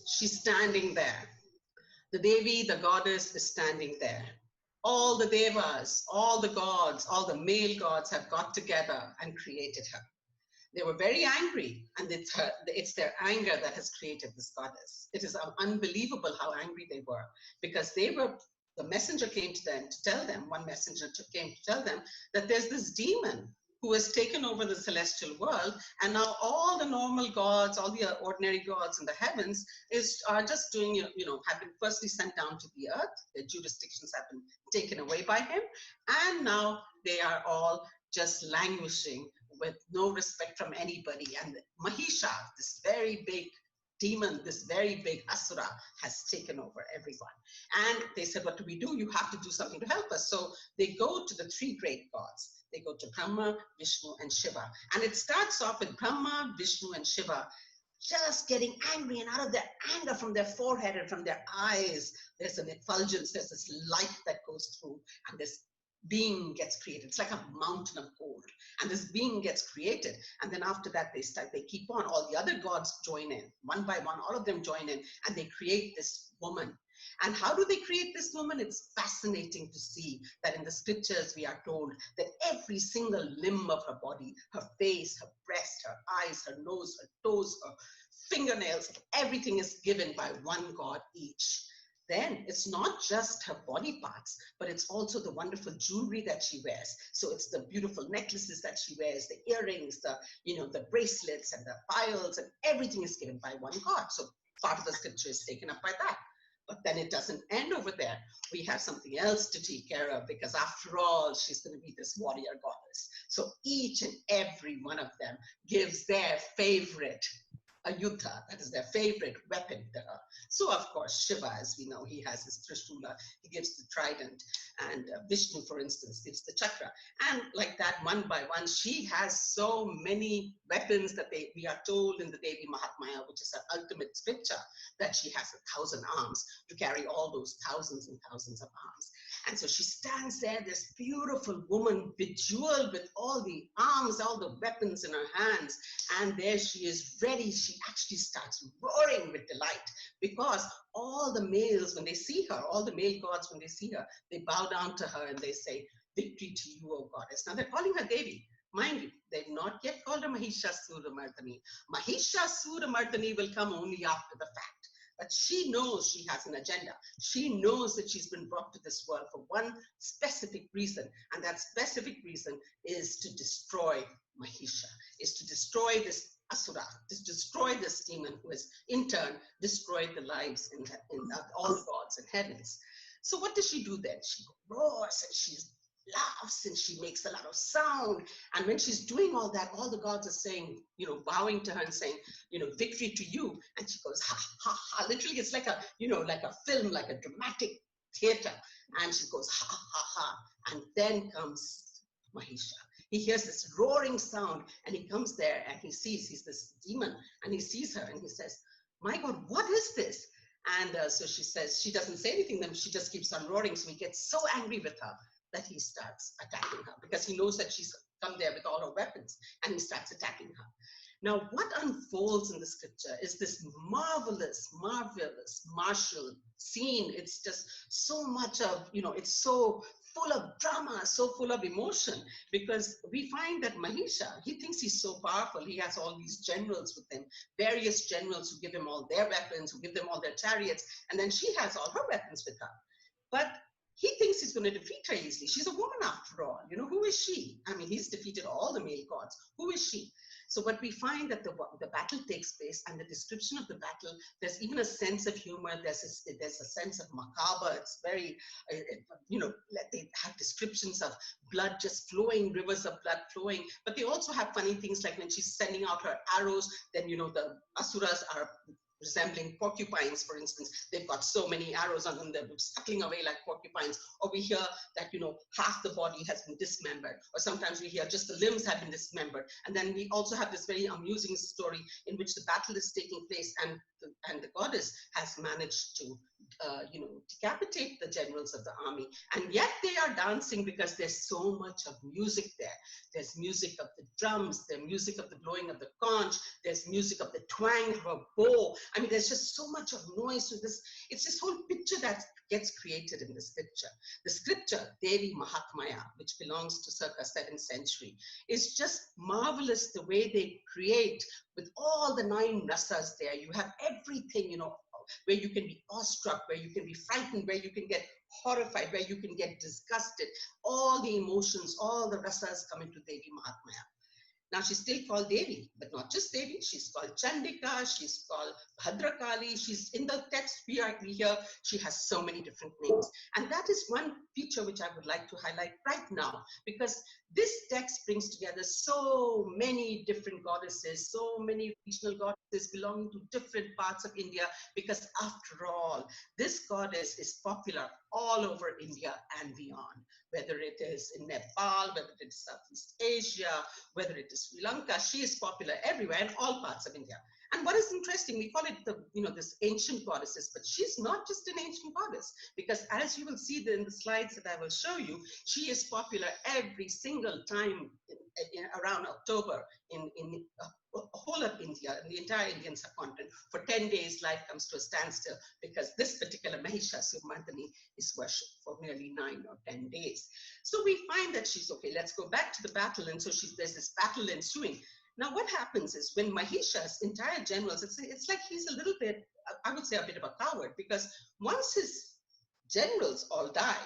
she's standing there. The Devi, the goddess, is standing there. All the devas, all the gods, all the male gods have got together and created her. They were very angry, and it's their anger that has created this goddess. It is unbelievable how angry they were, because the messenger came to them to tell them, one messenger came to tell them that there's this demon who has taken over the celestial world, and now all the normal gods, all the ordinary gods in the heavens are just doing, have been firstly sent down to the earth. Their jurisdictions have been taken away by him, and now they are all just languishing with no respect from anybody. And Mahisha, this very big demon, this very big asura, has taken over everyone. And they said, what do we do? You have to do something to help us. So they go to the three great gods. They go to Brahma, Vishnu, and Shiva. And it starts off with Brahma, Vishnu, and Shiva just getting angry, and out of their anger, from their forehead and from their eyes, there's an effulgence, there's this light that goes through, and this being gets created. It's like a mountain of gold, and this being gets created. And then after that, they keep on. All the other gods join in, one by one. All of them join in, and they create this woman. And how do they create this woman? It's fascinating to see that in the scriptures we are told that every single limb of her body, her face, her breast, her eyes, her nose, her toes, her fingernails, everything is given by one god each. Then it's not just her body parts, but it's also the wonderful jewelry that she wears. So it's the beautiful necklaces that she wears, the earrings, the bracelets and the files, and everything is given by one god. So part of the scripture is taken up by that. But then it doesn't end over there. We have something else to take care of, because after all, she's going to be this warrior goddess. So each and every one of them gives their favorite ayudha, that is their favorite weapon to her. So of course, Shiva, as we know, he has his Trishula, he gives the trident, and Vishnu, for instance, gives the chakra. And like that, one by one, she has so many weapons that we are told in the Devi Mahatmya, which is her ultimate scripture, that she has 1,000 arms to carry all those thousands and thousands of arms. And so she stands there, this beautiful woman, bejeweled with all the arms, all the weapons in her hands. And there she is ready. She actually starts roaring with delight, because all the males, when they see her, all the male gods, when they see her, they bow down to her and they say, victory to you, O goddess. Now they're calling her Devi. Mind you, they've not yet called her Mahishasuramardini. Mahishasuramardini will come only after the fact. But she knows she has an agenda. She knows that she's been brought to this world for one specific reason. And that specific reason is to destroy Mahisha, is to destroy this asura, to destroy this demon who has in turn destroyed the lives in all the gods in heavens. So what does she do then? She roars and she laughs and she makes a lot of sound. And when she's doing all that, all the gods are saying, bowing to her and saying, victory to you. And she goes, ha, ha, ha. Literally, it's like a film, like a dramatic theater. And she goes, ha, ha, ha. And then comes Mahisha. He hears this roaring sound, and he comes there and he's this demon, and he sees her and he says, my God, what is this? And so she says, she doesn't say anything, then she just keeps on roaring. So he gets so angry with her that he starts attacking her, because he knows that she's come there with all her weapons, and he starts attacking her. Now, what unfolds in the scripture is this marvelous, marvelous martial scene. It's just so much of, it's so full of drama, so full of emotion, because we find that Mahisha, he thinks he's so powerful. He has all these generals with him, various generals who give him all their weapons, who give them all their chariots, and then she has all her weapons with her. But he thinks he's going to defeat her easily. She's a woman after all. Who is she? I mean, he's defeated all the male gods. Who is she? So what we find that the battle takes place, and the description of the battle, there's even a sense of humor. There's a sense of macabre. It's very, they have descriptions of blood just flowing, rivers of blood flowing. But they also have funny things like when she's sending out her arrows, then, the asuras are resembling porcupines, for instance. They've got so many arrows on them, they're scuttling away like porcupines. Or we hear that, half the body has been dismembered. Or sometimes we hear just the limbs have been dismembered. And then we also have this very amusing story in which the battle is taking place, and the goddess has managed to decapitate the generals of the army. And yet they are dancing because there's so much of music there. There's music of the drums, there's music of the blowing of the conch, there's music of the twang of a bow. I mean, there's just so much of noise to this. It's this whole picture that gets created in this picture. The scripture, Devi Mahatmaya, which belongs to circa 7th century, is just marvelous the way they create with all the 9 rasas there. You have everything, where you can be awestruck, where you can be frightened, where you can get horrified, where you can get disgusted. All the emotions, all the rasas come into Devi Mahatmaya. Now she's still called Devi, but not just Devi. She's called Chandika, she's called Bhadrakali. She's in the text we hear, she has so many different names. And that is one feature which I would like to highlight right now, because this text brings together so many different goddesses, so many regional goddesses belonging to different parts of India, because after all, this goddess is popular all over India and beyond, whether it is in Nepal, whether it is Southeast Asia, whether it is Sri Lanka. She is popular everywhere in all parts of India. And what is interesting, we call it this ancient goddesses, but she's not just an ancient goddess, because as you will see in the slides that I will show you, she is popular every single time around October in whole of India, in the entire Indian subcontinent. For 10 days, life comes to a standstill because this particular Mahishasuramardini is worshipped for nearly 9 or 10 days. So we find that she's okay. Let's go back to the battle. And so there's this battle ensuing. Now, what happens is when Mahisha's entire generals, it's like he's a little bit, I would say a bit of a coward, because once his generals all die,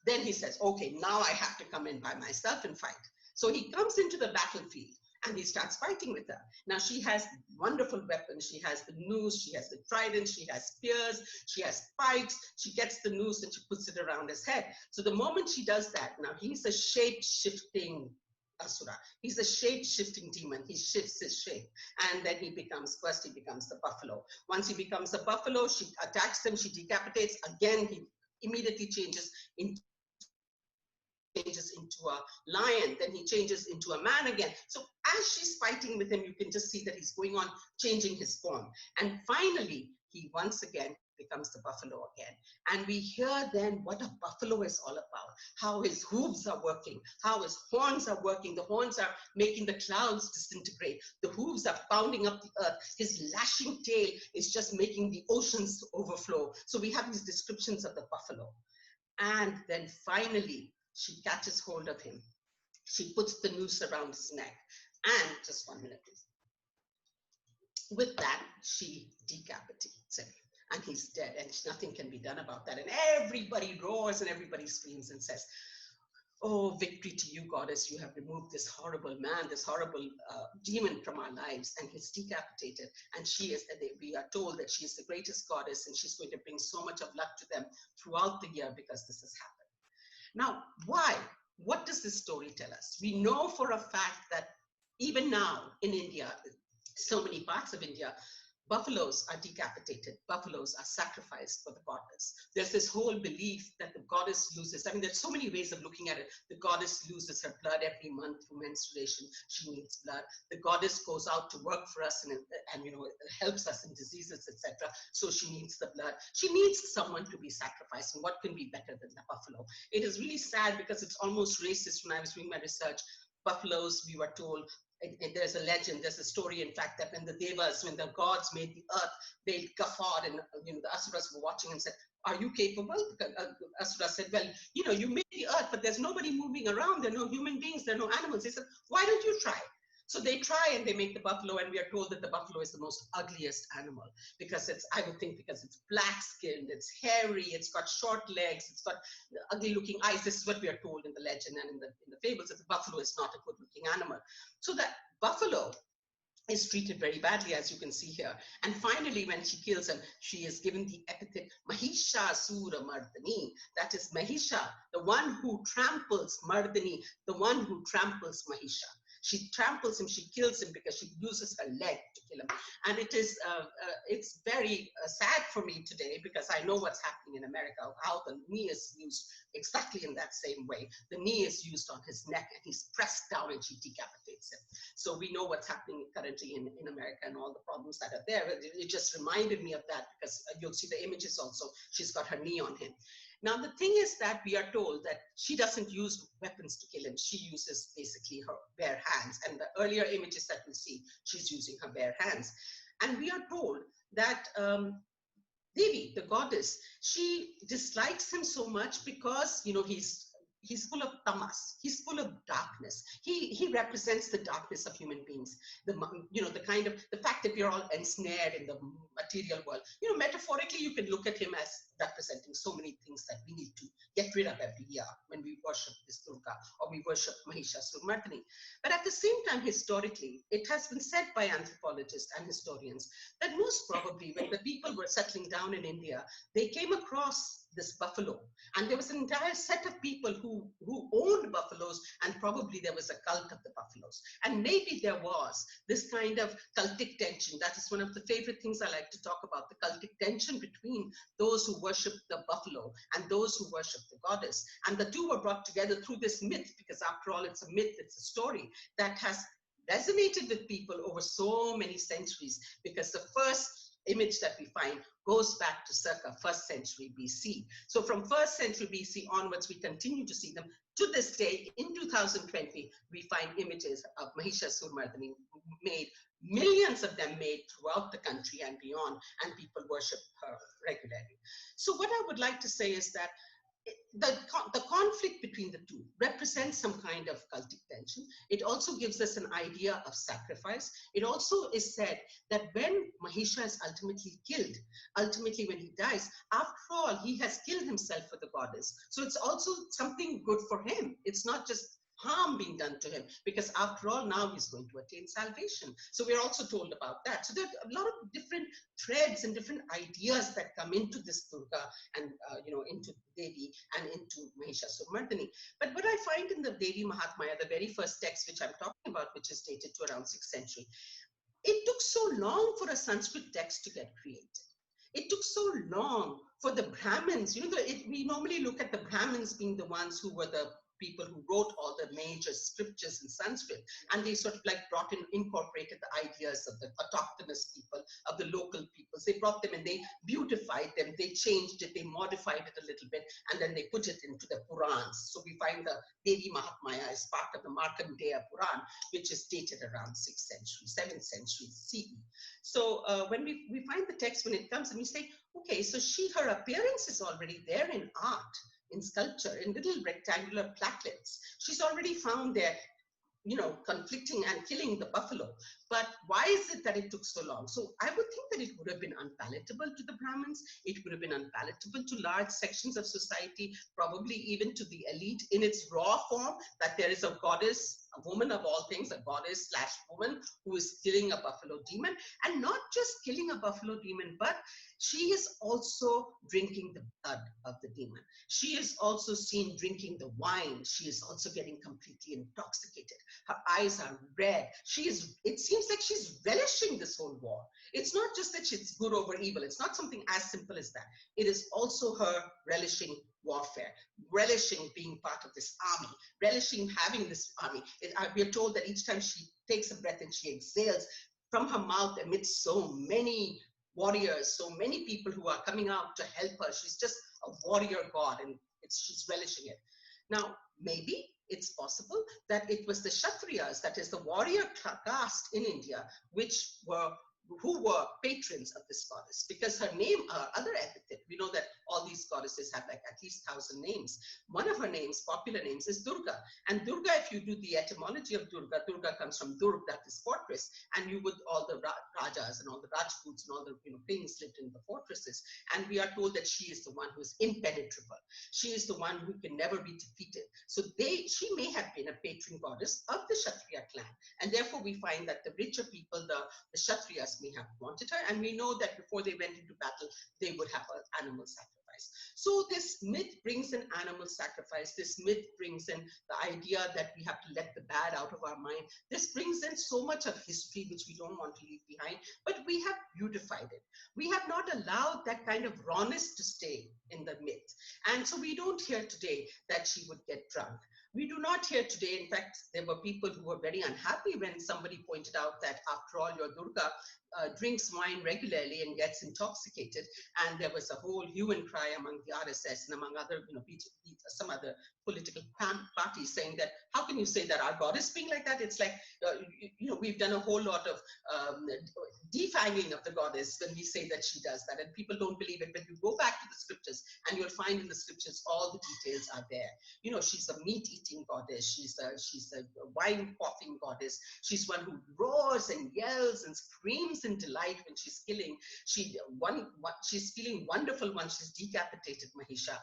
then he says, okay, now I have to come in by myself and fight. So he comes into the battlefield and he starts fighting with her. Now she has wonderful weapons. She has the noose, she has the trident, she has spears, she has pikes. She gets the noose and she puts it around his head. So the moment she does that, now he's a shape-shifting Asura. He's a shape-shifting demon. He shifts his shape. And then first he becomes the buffalo. Once he becomes the buffalo, she attacks him, she decapitates. Again, he immediately changes into a lion, then he changes into a man again. So as she's fighting with him, you can just see that he's going on changing his form. And finally, he once again becomes the buffalo again. And we hear then what a buffalo is all about, how his hooves are working, how his horns are working. The horns are making the clouds disintegrate. The hooves are pounding up the earth. His lashing tail is just making the oceans overflow. So we have these descriptions of the buffalo. And then finally, she catches hold of him. She puts the noose around his neck. And just 1 minute, please. With that, she decapitates him. And he's dead, and nothing can be done about that. And everybody roars and everybody screams and says, oh, victory to you, goddess. You have removed this horrible man, this horrible demon from our lives. And he's decapitated. And we are told that she is the greatest goddess, and she's going to bring so much of luck to them throughout the year because this has happened. Now, why? What does this story tell us? We know for a fact that even now in India, so many parts of India, buffaloes are decapitated, buffaloes are sacrificed for the goddess. There's this whole belief that the goddess loses, there's so many ways of looking at it. The goddess loses her blood every month through menstruation. She needs blood. The goddess goes out to work for us and helps us in diseases, etc. So she needs the blood. She needs someone to be sacrificed. And what can be better than the buffalo? It is really sad because it's almost racist. When I was doing my research, buffaloes, we were told, there's a legend, there's a story, in fact, that when the devas, when the gods made the earth, they guffawed, and the asuras were watching and said, are you capable? Asura said, well, you made the earth, but there's nobody moving around. There are no human beings, there are no animals. They said, why don't you try? So they try and they make the buffalo, and we are told that the buffalo is the most ugliest animal because it's black skinned, it's hairy, it's got short legs, it's got ugly looking eyes. This is what we are told in the legend and in the fables, that the buffalo is not a good looking animal. So that buffalo is treated very badly, as you can see here. And finally, when she kills him, she is given the epithet Mahishasuramardini. That is Mahisha, the one who tramples Mardini, the one who tramples Mahisha. She tramples him, she kills him because she uses her leg to kill him. And it's very sad for me today because I know what's happening in America, how the knee is used exactly in that same way. The knee is used on his neck and he's pressed down and she decapitates him. So we know what's happening currently in America and all the problems that are there. It just reminded me of that because you'll see the images also. She's got her knee on him. Now, the thing is that we are told that she doesn't use weapons to kill him. She uses basically her bare hands. And the earlier images that we see, she's using her bare hands. And we are told that Devi, the goddess, she dislikes him so much because, you know, he's full of tamas. He's full of darkness. He represents the darkness of human beings. The fact that we are all ensnared in the material world. You know, metaphorically, you can look at him as representing so many things that we need to get rid of every year when we worship this Durga or we worship Mahishasuramardini. But at the same time, historically, it has been said by anthropologists and historians that most probably when the people were settling down in India, they came across this buffalo, and there was an entire set of people who owned buffaloes, and probably there was a cult of the buffaloes, and maybe there was this kind of cultic tension. That is one of the favorite things I like to talk about, the cultic tension between those who worship the buffalo and those who worship the goddess, and the two were brought together through this myth, because after all, it's a myth, it's a story that has resonated with people over so many centuries, because the first image that we find goes back to circa 1st century BC. So from 1st century BC onwards, we continue to see them. To this day, in 2020, we find images of Mahishasuramardini made, millions of them made throughout the country and beyond, and people worship her regularly. So what I would like to say is that the conflict between the two represents some kind of cultic tension. It also gives us an idea of sacrifice. It also is said that when Mahisha is ultimately killed, ultimately when he dies, after all, he has killed himself for the goddess. So it's also something good for him. It's not just harm being done to him, because after all, now he's going to attain salvation. So we're also told about that. So there are a lot of different threads and different ideas that come into this Durga and into Devi and into Mahishasuramardini. But what I find in the Devi Mahatmya, the very first text which I'm talking about, which is dated to around 6th century, it took so long for a Sanskrit text to get created. It took so long for the Brahmins. We normally look at the Brahmins being the ones who were the people who wrote all the major scriptures in Sanskrit, and they sort of like incorporated the ideas of the autochthonous people, of the local peoples. They brought them and they beautified them, they changed it, they modified it a little bit, and then they put it into the Purans. So we find the Devi Mahatmya as part of the Markandeya Puran, which is dated around 6th century, 7th century CE. So when we find the text, when it comes and we say, okay, so her appearance is already there in art, in sculpture, in little rectangular platelets. She's already found there, conflicting and killing the buffalo. But why is it that it took so long? So I would think that it would have been unpalatable to the Brahmins. It would have been unpalatable to large sections of society, probably even to the elite in its raw form, that there is a goddess, a woman of all things, a goddess / woman who is killing a buffalo demon, and not just killing a buffalo demon, but she is also drinking the blood of the demon. She is also seen drinking the wine. She is also getting completely intoxicated. Her eyes are red. It seems like she's relishing this whole war. It's not just that she's good over evil. It's not something as simple as that. It is also her relishing warfare, relishing being part of this army, relishing having this army. We are told that each time she takes a breath and she exhales, from her mouth emits so many warriors, so many people who are coming out to help her. She's just a warrior god, and she's relishing it. Now, maybe it's possible that it was the Kshatriyas, that is the warrior caste in India, who were patrons of this goddess, because her name, other epithet, we know that all these goddesses have like at least 1,000 names. One of her names, popular names, is Durga. And Durga, if you do the etymology of Durga, Durga comes from Durg, that is fortress. And all the Rajas and all the Rajputs and all the kings lived in the fortresses. And we are told that she is the one who is impenetrable. She is the one who can never be defeated. So she may have been a patron goddess of the Kshatriya clan. And therefore we find that the richer people, the Kshatriyas, may have wanted her, and we know that before they went into battle, they would have an animal sacrifice. So this myth brings in animal sacrifice. This myth brings in the idea that we have to let the bad out of our mind. This brings in so much of history which we don't want to leave behind, but we have beautified it. We have not allowed that kind of rawness to stay in the myth. And so we don't hear today that she would get drunk. We do not hear today, in fact, there were people who were very unhappy when somebody pointed out that after all, your Durga drinks wine regularly and gets intoxicated. And there was a whole hue and cry among the RSS and among other, some other political parties saying that, how can you say that our goddess being like that? It's like, we've done a whole lot of defanging of the goddess when we say that she does that, and people don't believe it. But you go back to the scriptures and you'll find in the scriptures all the details are there. She's a meat-eating goddess. She's a wine-quaffing goddess. She's one who roars and yells and screams in delight when she's killing. She's feeling wonderful once she's decapitated Mahisha.